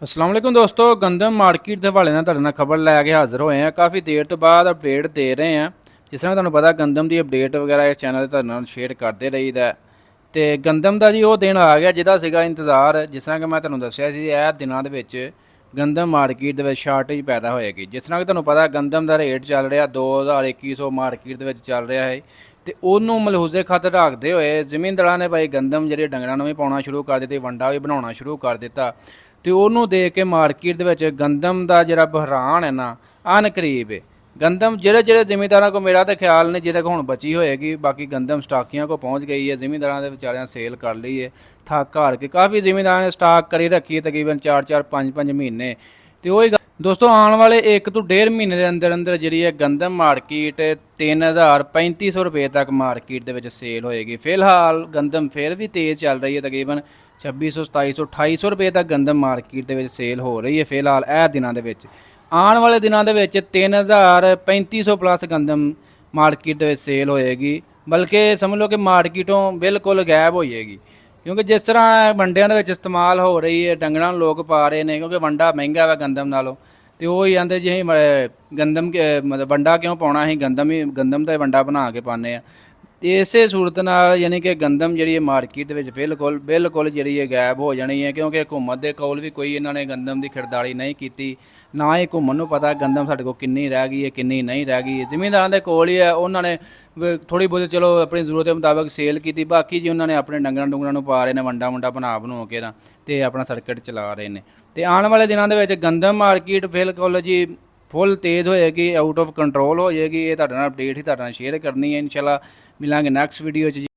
अस्सलाम वालेकुम दोस्तों, गंदम मार्केट ਦੇ ਹਵਾਲੇ ਨਾਲ ਤੁਹਾਡੇ ਨਾਲ ਖਬਰ ਲੈ ਕੇ ਹਾਜ਼ਰ ਹੋਏ ਹਾਂ। ਕਾਫੀ ਦੇਰ ਤੋਂ ਬਾਅਦ ਅਪਡੇਟ ਦੇ ਰਹੇ ਹਾਂ। ਜਿਸ ਤਰ੍ਹਾਂ ਤੁਹਾਨੂੰ ਪਤਾ ਗੰਦਮ ਦੀ ਅਪਡੇਟ ਵਗੈਰਾ ਇਸ ਚੈਨਲ ਤੇ ਤੁਹਾਡੇ ਨਾਲ ਸ਼ੇਅਰ ਕਰਦੇ ਰਹੀਦਾ। ਤੇ ਗੰਦਮ ਦਾ ਜੀ ਉਹ ਦਿਨ ਆ ਗਿਆ ਜਿਹਦਾ ਸੀਗਾ ਇੰਤਜ਼ਾਰ। ਜਿਸ ਤਰ੍ਹਾਂ ਕਿ ਮੈਂ ਤੁਹਾਨੂੰ ਦੱਸਿਆ ਸੀ, ਇਹ ਦਿਨਾਂ ਦੇ ਵਿੱਚ ਗੰਦਮ ਮਾਰਕੀਟ ਦੇ ਵਿੱਚ ਸ਼ਾਰਟੇਜ ਪੈਦਾ ਹੋਏਗੀ। ਜਿਸ ਤਰ੍ਹਾਂ ਕਿ ਤੁਹਾਨੂੰ ਪਤਾ ਗੰਦਮ ਦਾ ਰੇਟ ਚੱਲ ਰਿਹਾ 2100 ਮਾਰਕੀਟ ਦੇ ਵਿੱਚ ਚੱਲ ਰਿਹਾ ਹੈ। ਤੇ ਉਹਨੂੰ ਮਲਹੂਜ਼ੇ ਖਾਤਰ ਰੱਖਦੇ ਹੋਏ ਜ਼ਿਮੀਂਦਾਰਾਂ ਨੇ ਭਾਈ ਗੰਦਮ ਜਿਹੜੇ ਡੰਗਰਾਂ ਨੂੰ ਵੀ ਪਾਉਣਾ ਸ਼ੁਰੂ ਕਰ ਦਿੱਤੀ, ਵੰਡਾ ਵੀ ਬਣਾਉਣਾ ਸ਼ੁਰੂ ਕਰ ਦਿੱਤਾ। ਤੇ ਉਹਨੂੰ ਦੇਖ ਕੇ ਮਾਰਕੀਟ ਦੇ ਵਿੱਚ ਗੰਦਮ ਦਾ ਜਿਹੜਾ ਬਹਿਰਾਨ ਹੈ ਨਾ ਅਨਕਰੀਬ ਹੈ। ਗੰਦਮ ਜਿਹੜੇ ਜ਼ਿਮੀਂਦਾਰਾਂ ਕੋ ਮੇਰਾ ਤਾਂ ਖਿਆਲ ਨਹੀਂ ਜਿਹਦੇ ਕੋਲ ਹੁਣ ਬਚੀ ਹੋਏਗੀ, ਬਾਕੀ ਗੰਦਮ ਸਟਾਕੀਆਂ ਕੋ ਪਹੁੰਚ ਗਈ ਹੈ। ਜ਼ਿਮੀਂਦਾਰਾਂ ਦੇ ਵਿਚਾਰਿਆਂ ਸੇਲ ਕਰ ਲਈ ਹੈ ਥੱਕ ਹਾਰ ਕੇ। ਕਾਫੀ ਜ਼ਿਮੀਂਦਾਰਾਂ ਨੇ ਸਟਾਕ ਕਰੀ ਰੱਖੀ ਹੈ ਤਕਰੀਬਨ 4-4 5-5 ਮਹੀਨੇ। ਤੇ ਉਹੀ ਦੋਸਤੋ ਆਉਣ ਵਾਲੇ 1 ਤੋਂ 1.5 ਮਹੀਨੇ ਦੇ ਅੰਦਰ ਅੰਦਰ ਜਿਹੜੀ ਹੈ ਗੰਦਮ ਮਾਰਕੀਟ 3000-3500 ਰੁਪਏ ਤੱਕ ਮਾਰਕੀਟ ਦੇ ਵਿੱਚ ਸੇਲ ਹੋਏਗੀ। ਫਿਲਹਾਲ ਗੰਦਮ ਫਿਰ ਵੀ ਤੇਜ਼ ਚੱਲ ਰਹੀ ਹੈ, ਤਕਰੀਬਨ 2600 2700 2800 ਰੁਪਏ ਤੱਕ ਗੰਦਮ ਮਾਰਕੀਟ ਦੇ ਵਿੱਚ ਸੇਲ ਹੋ ਰਹੀ ਹੈ ਫਿਲਹਾਲ ਇਹ ਦਿਨਾਂ ਦੇ ਵਿੱਚ। ਆਉਣ ਵਾਲੇ ਦਿਨਾਂ ਦੇ ਵਿੱਚ 3500 ਪਲੱਸ ਗੰਦਮ ਮਾਰਕੀਟ ਦੇ ਵਿੱਚ ਸੇਲ ਹੋਏਗੀ, ਬਲਕਿ ਸਮਝ ਲਓ ਕਿ ਮਾਰਕੀਟੋਂ ਬਿਲਕੁਲ ਗਾਇਬ ਹੋ ਜਾਏਗੀ। ਕਿਉਂਕਿ ਜਿਸ ਤਰ੍ਹਾਂ ਵੰਡਿਆਂ ਦੇ ਵਿੱਚ ਇਸਤੇਮਾਲ ਹੋ ਰਹੀ ਹੈ, ਡੰਗਰਾਂ ਨੂੰ ਲੋਕ ਪਾ ਰਹੇ ਨੇ ਕਿਉਂਕਿ ਵੰਡਾ ਮਹਿੰਗਾ ਵਾ ਗੰਦਮ ਨਾਲੋਂ। ਤੇ ਉਹ ਹੀ ਆਂਦੇ ਜੀ ਗੰਦਮ ਮਤਲਬ ਵੰਡਾ ਕਿਉਂ ਪਾਉਣਾ, ਅਸੀਂ ਗੰਦਮ ਦਾ ਵੰਡਾ ਬਣਾ ਕੇ ਪਾਉਂਦੇ ਆ। ਤੇ ਇਸੇ ਸੂਰਤ ਨਾਲ ਯਾਨੀ ਕਿ ਗੰਦਮ ਜਿਹੜੀ ਹੈ ਮਾਰਕੀਟ ਦੇ ਵਿੱਚ ਬਿਲਕੁਲ ਜਿਹੜੀ ਹੈ ਗਾਇਬ ਹੋ ਜਾਣੀ ਹੈ। ਕਿਉਂਕਿ ਹਕੂਮਤ ਦੇ ਕੋਲ ਵੀ ਕੋਈ ਇਹਨਾਂ ਨੇ ਗੰਦਮ ਦੀ ਖਿਰਦਾਰੀ ਨਹੀਂ ਕੀਤੀ, ਨਾ ਹੀ ਘੁੰਮਣ ਨੂੰ ਪਤਾ ਗੰਦਮ ਸਾਡੇ ਕੋਲ ਕਿੰਨੀ ਰਹਿ ਗਈ ਹੈ ਕਿੰਨੀ ਨਹੀਂ ਰਹਿ ਗਈ ਹੈ। ਜ਼ਿਮੀਂਦਾਰਾਂ ਦੇ ਕੋਲ ਹੀ ਹੈ, ਉਹਨਾਂ ਨੇ ਥੋੜ੍ਹੀ ਬਹੁਤੀ ਚਲੋ ਆਪਣੀ ਜ਼ਰੂਰਤ ਦੇ ਮੁਤਾਬਕ ਸੇਲ ਕੀਤੀ, ਬਾਕੀ ਜੀ ਉਹਨਾਂ ਨੇ ਆਪਣੇ ਡੰਗਰਾਂ ਨੂੰ ਪਾ ਰਹੇ ਨੇ ਵੰਡਾ ਬਣਾ ਕੇ ਨਾ ਤੇ ਆਪਣਾ ਸਰਕਟ ਚਲਾ ਰਹੇ ਨੇ। ਤੇ ਆਉਣ ਵਾਲੇ ਦਿਨਾਂ ਦੇ ਵਿੱਚ ਗੰਦਮ ਮਾਰਕੀਟ ਬਿਲਕੁਲ ਜੀ ਫੁੱਲ ਤੇਜ਼ ਹੋਏਗੀ, ਆਊਟ ਆਫ ਕੰਟਰੋਲ ਹੋ ਜਾਏਗੀ। ਇਹ ਤੁਹਾਡੇ ਨਾਲ ਅਪਡੇਟ ਹੀ ਤੁਹਾਡੇ ਨਾਲ ਸ਼ੇਅਰ ਕਰਨੀ ਹੈ। ਇਨਸ਼ਾਅੱਲਾ ਮਿਲਾਂਗੇ ਨੈਕਸਟ ਵੀਡੀਓ 'ਚ ਜੀ।